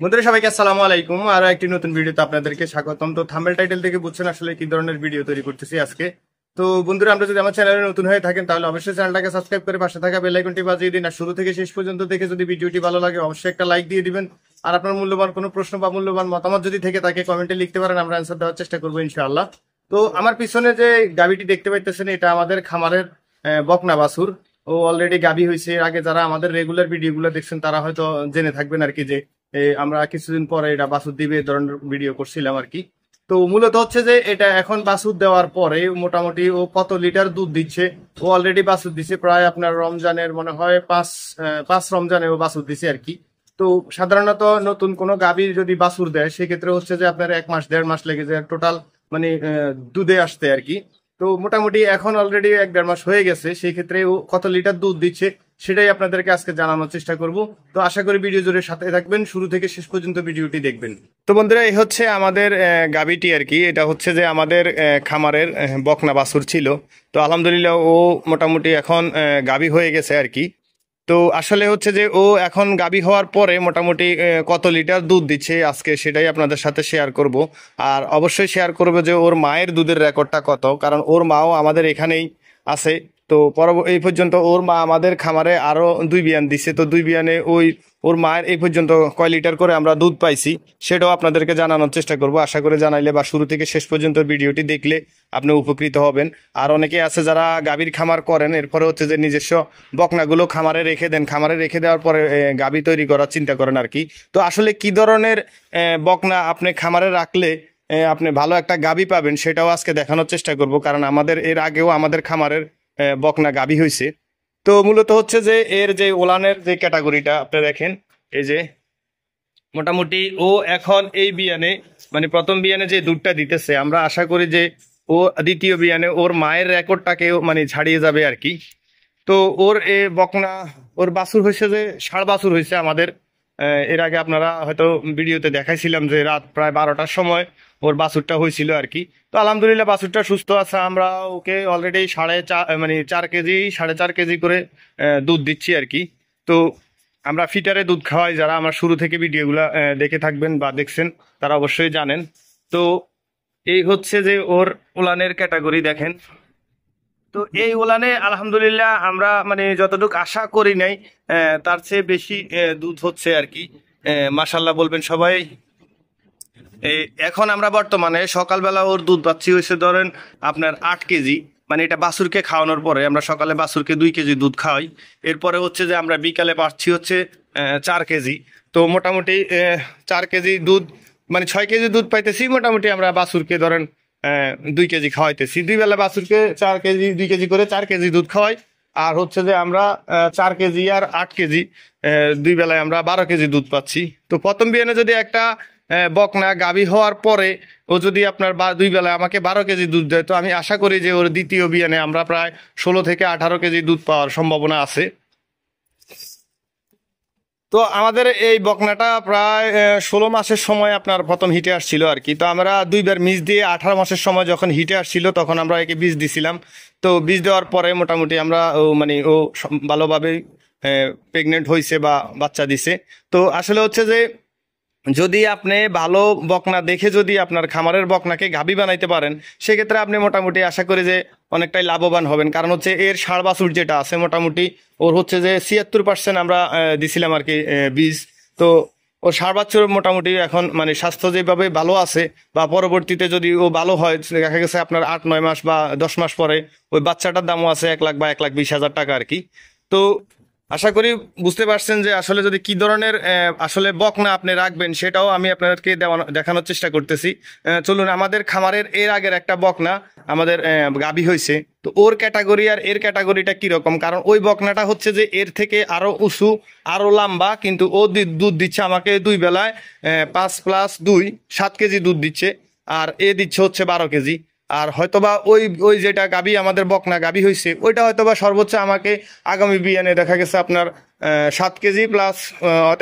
বন্ধুরা সবাইকে আসসালামু আলাইকুম। আরো একটি নতুন ভিডিওতে আপনাদেরকে স্বাগতম। তো থাম্বনেল টাইটেল থেকে বুঝছেন আসলে কি ধরনের ভিডিও তৈরি করতেছি আজকে। তো বন্ধুরা, আমরা যদি আমার চ্যানেলে নতুন হয়ে থাকেন তাহলে অবশ্যই চ্যানেলটাকে সাবস্ক্রাইব করে পাশে থাকা বেল আইকনটি বাজিয়ে দিন। আর শুরু থেকে শেষ পর্যন্ত দেখে যদি ভিডিওটি ভালো লাগে অবশ্যই একটা লাইক দিয়ে দিবেন। আর আপনার মূল্যবান কোনো প্রশ্ন বা মূল্যবান মতামত যদি থেকে থাকে কমেন্টে লিখতে পারেন, আমরা অ্যান্সার দেওয়ার চেষ্টা করবো ইনশাআল্লাহ। তো আমার পিছনে যে গাভীটি দেখতে পাইতেছেন এটা আমাদের খামারের বকনা বাছুর। ও অলরেডি গাভী হয়েছে। এর আগে যারা আমাদের রেগুলার ভিডিওগুলো দেখছেন তারা হয়তো জেনে থাকবেন আর কি যে আমরা কিছুদিন পরে এটা বাছুর দিবে এই ধরনের ভিডিও করছিলাম আর কি। তো মূলত হচ্ছে যে এটা এখন বাছুর দেওয়ার পরে মোটামুটি ও কত লিটার দুধ দিচ্ছে। ও অলরেডি বাছুর দিছে প্রায় আপনার রমজানের মনে হয় পাঁচ রমজানে ও বাছুর দিছে আর কি। তো সাধারণত নতুন কোনো গাভী যদি বাছুর দেয় সেক্ষেত্রে হচ্ছে যে আপনার 1 মাস 1.5 মাস লেগে যায় টোটাল, মানে দুধে আসতে আর কি। তো মোটামুটি এখন অলরেডি 1-1.5 মাস হয়ে গেছে, সেই ক্ষেত্রে ও কত লিটার দুধ দিচ্ছে সেটাই আপনাদেরকে আজকে জানানোর চেষ্টা করব। তো আশা করি ভিডিও জুড়ে সাথে থাকবেন, শুরু থেকে শেষ পর্যন্ত ভিডিওটি দেখবেন। তো বন্ধুরা, এই হচ্ছে আমাদের গাভীটি আর কি। এটা হচ্ছে যে আমাদের খামারের বকনা বাছুর ছিল। তো আলহামদুলিল্লাহ ও মোটামুটি এখন গাভী হয়ে গেছে আর কি। তো আসলে হচ্ছে যে ও এখন গাভী হওয়ার পরে মোটামুটি কত লিটার দুধ দিচ্ছে আজকে সেটাই আপনাদের সাথে শেয়ার করব। আর অবশ্যই শেয়ার করবো যে ওর মায়ের দুধের রেকর্ডটা কত, কারণ ওর মাও আমাদের এখানেই আছে। তো এই পর্যন্ত ওর মা আমাদের খামারে আরো 2 বিয়ান দিছে। তো 2 বিয়ানে ওর মায়ের এই পর্যন্ত কয় লিটার করে আমরা দুধ পাইছি সেটাও আপনাদেরকে জানানোর চেষ্টা করব। আশা করে জানাইলে বা শুরু থেকে শেষ পর্যন্ত ভিডিওটি দেখলে আপনি উপকৃত হবেন। আর অনেকে আছে যারা গাভীর খামার করেন, এরপরে হচ্ছে যে নিজস্ব বকনাগুলো খামারে রেখে দেন, খামারে রেখে দেওয়ার পরে গাভী তৈরি করার চিন্তা করেন আর কি। তো আসলে কি ধরনের বকনা আপনি খামারে রাখলে আপনি ভালো একটা গাভী পাবেন সেটাও আজকে দেখানোর চেষ্টা করব, কারণ আমাদের এর আগেও আমাদের খামারের বকনা গাভী হয়েছে। তো মূলত হচ্ছে যে এর যে ওলানের যে ক্যাটাগরিটা আপনি দেখেন, এই যে মোটামুটি ও এখন এই বিয়ানে, মানে প্রথম বিয়ানে যে দুধটা দিতেছে আমরা আশা করি যে ও দ্বিতীয় বিয়ানে ওর মায়ের রেকর্ডটাকে মানে ছাড়িয়ে যাবে আর কি। তো ওর বকনা, ওর বাছুর হয়েছে যে ষাঁড় বাছুর হয়েছে আমাদের। এর আগে আপনারা হয়তো ভিডিওতে দেখাইছিলাম যে রাত প্রায় 12টার সময় ওর বাছুরটা হয়েছিল আর কি। তো আলহামদুলিল্লাহ বাছুরটা সুস্থ আছে। আমরা ওকে অলরেডি 4.5 কেজি 4.5 কেজি করে দুধ দিচ্ছি আর কি। তো আমরা ফিটারে দুধ খাওয়াই, যারা আমার শুরু থেকে ভিডিওগুলো দেখে থাকবেন বা দেখছেন তারা অবশ্যই জানেন। তো এই হচ্ছে যে ওর উলানের ক্যাটাগরি দেখেন। তো এই উলানে আলহামদুলিল্লাহ আমরা মানে যতটুকু আশা করি নাই তার চেয়ে বেশি দুধ হচ্ছে আর কি। মাশাল্লাহ বলবেন সবাই। এখন আমরা বর্তমানে সকালবেলা ওর দুধ পাচ্ছি হয়েছে ধরেন আপনার 8 কেজি। মানে এটা বাছুরকে খাওয়ানোর পরে আমরা সকালে বাছুরকে 2 কেজি দুধ খাওয়াই। এরপরে হচ্ছে যে আমরা বিকালে পাচ্ছি হচ্ছে 4 কেজি। তো মোটামুটি 4 কেজি দুধ, মানে 6 কেজি দুধ পাইতেছি। মোটামুটি আমরা বাছুরকে ধরেন 2 কেজি খাওয়াইতেছি। 2 বেলা বাছুরকে 4 কেজি 2 কেজি করে 4 কেজি দুধ খাওয়াই। আর হচ্ছে যে আমরা 4 কেজি আর 8 কেজি 2 বেলায় আমরা 12 কেজি দুধ পাচ্ছি। তো প্রথম বিয়ানে যদি একটা বকনা গাভী হওয়ার পরে ও যদি আপনার 2 বেলায় আমাকে 12 কেজি দুধ দেয়, তো আমি আশা করি যে ওর দ্বিতীয় বিয়ানে আমরা প্রায় 16 থেকে 18 কেজি দুধ পাওয়ার সম্ভাবনা আছে। তো আমাদের এই বকনাটা প্রায় 16 মাসের সময় আপনার প্রথম হিটে আসছিল আর কি। তো আমরা 2 বার মিস দিয়ে 18 মাসের সময় যখন হিটে আসছিল তখন আমরা একে বীজ দিছিলাম। তো বীজ দেওয়ার পরে মোটামুটি আমরা মানে ও ভালোভাবে প্রেগনেন্ট হয়েছে বা বাচ্চা দিছে। তো আসলে হচ্ছে যে যদি আপনি ভালো বকনা দেখে যদি আপনার খামারের বকনাকে গাভী বানাইতে পারেন সেক্ষেত্রে আপনি মোটামুটি আশা করি যে অনেকটাই লাভবান হবেন। কারণ হচ্ছে এর ষাঁড় বাছুর যেটা আছে মোটামুটি ওর হচ্ছে যে 76% আমরা দিছিলাম আর কি বীজ। তো ওর ষাঁড় বাছুর মোটামুটি এখন মানে স্বাস্থ্য যেভাবে ভালো আছে বা পরবর্তীতে যদি ও ভালো হয় দেখা গেছে আপনার 8-9 মাস বা 10 মাস পরে ওই বাচ্চাটার দামও আছে 1 লাখ বা 1,20,000 টাকা আর কি। তো আশা করি বুঝতে পারছেন যে আসলে যদি কি ধরনের আসলে বকনা আপনি রাখবেন সেটাও আমি আপনাদেরকে দেখানোর চেষ্টা করতেছি। চলুন, আমাদের খামারের এর আগের একটা বকনা আমাদের গাভী হয়েছে। তো ওর ক্যাটাগরি আর এর ক্যাটাগরিটা কিরকম, কারণ ওই বকনাটা হচ্ছে যে এর থেকে আরো উঁচু আরো লম্বা, কিন্তু ও দুধ দিচ্ছে আমাকে 2 বেলায় 5+2 7 কেজি দুধ দিচ্ছে। আর এ দিচ্ছে হচ্ছে 12 কেজি। আর হয়তোবা ওই ওই যেটা গাবি আমাদের বকনা গাবি হয়েছে ওইটা হয়তোবা সর্বোচ্চ আমাকে আগামী বিয়ানে দেখা গেছে আপনার 7 কেজি প্লাস,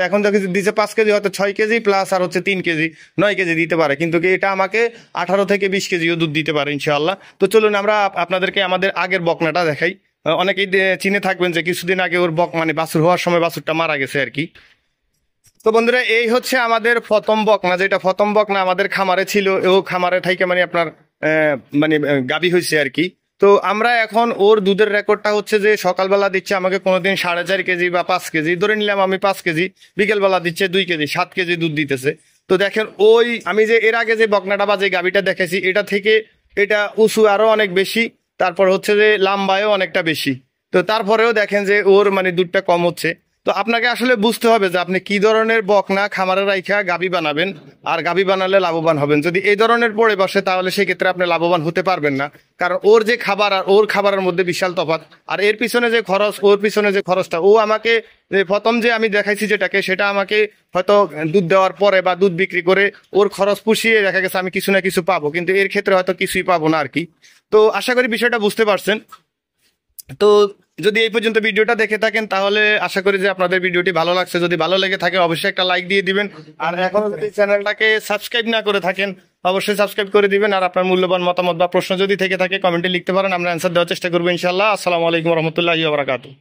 এখন দেখে দিচ্ছে 5 কেজি, হয়তো 6 কেজি প্লাস আর হচ্ছে 3 কেজি 9 কেজি দিতে পারে। কিন্তু কি এটা আমাকে 18 থেকে 20 কেজিও দুধ দিতে পারে ইনশাআল্লাহ। তো চলুন আমরা আপনাদেরকে আমাদের আগের বকনাটা দেখাই। অনেকেই চিনে থাকবেন যে কিছুদিন আগে ওর মানে বাছুর হওয়ার সময় বাছুরটা মারা গেছে আর কি। তো বন্ধুরা এই হচ্ছে আমাদের প্রথম বকনা, যেটা প্রথম বকনা আমাদের খামারে ছিল, ও খামারে থাইকে মানে আপনার মানে গাবি হয়েছে আর কি। তো আমরা এখন ওর দুধের রেকর্ডটা হচ্ছে যে সকালবেলা দিচ্ছে আমাকে কোনোদিন 4.5 কেজি বা 5 কেজি, ধরে নিলাম আমি 5 কেজি, বিকেলবেলা দিচ্ছে 2 কেজি, 7 কেজি দুধ দিতেছে। তো দেখেন ওই আমি যে এর আগে যে বকনাটা বা যে গাবিটা দেখেছি এটা থেকে এটা উঁচু আরো অনেক বেশি, তারপর হচ্ছে যে লাম্বায়ও অনেকটা বেশি। তো তারপরেও দেখেন যে ওর মানে দুধটা কম হচ্ছে। তো আপনাকে আসলে বুঝতে হবে যে আপনি কি ধরনের বকনা খামারে রাইখা গাবি বানাবেন, আর গাবি বানালে লাভবান হবেন। যদি এই ধরনের পড়ে বসে তাহলে সেক্ষেত্রে আপনি লাভবান হতে পারবেন না, কারণ ওর যে খাবার আর ওর খাবারের মধ্যে বিশাল তফাৎ। আর এর পিছনে যে খরচ, ওর পিছনে যে খরচটা, ও আমাকে যে প্রথম যে আমি দেখাইছি যেটাকে, সেটা আমাকে হয়তো দুধ দেওয়ার পরে বা দুধ বিক্রি করে ওর খরচ পুষিয়ে দেখা গেছে আমি কিছু না কিছু পাবো, কিন্তু এর ক্ষেত্রে হয়তো কিছুই পাবো না আর কি। তো আশা করি বিষয়টা বুঝতে পারছেন। তো যদি এই পর্যন্ত ভিডিওটা দেখে থাকেন তাহলে আশা করি যে আপনাদের ভিডিওটি ভালো লাগছে। যদি ভালো লেগে থাকে অবশ্যই একটা লাইক দিয়ে দিবেন, আর এখনো যদি চ্যানেলটাকে সাবস্ক্রাইব না করে থাকেন অবশ্যই সাবস্ক্রাইব করে দিবেন। আর আপনার মূল্যবান মতামত বা প্রশ্ন যদি থেকে থাকে কমেন্টে লিখতে পারেন, আমরা অ্যান্সার দেওয়ার চেষ্টা করবো ইনশাআল্লাহ। আসসালামু আলাইকুম রহমতুল্লাহি ওয়া বারাকাতুহু।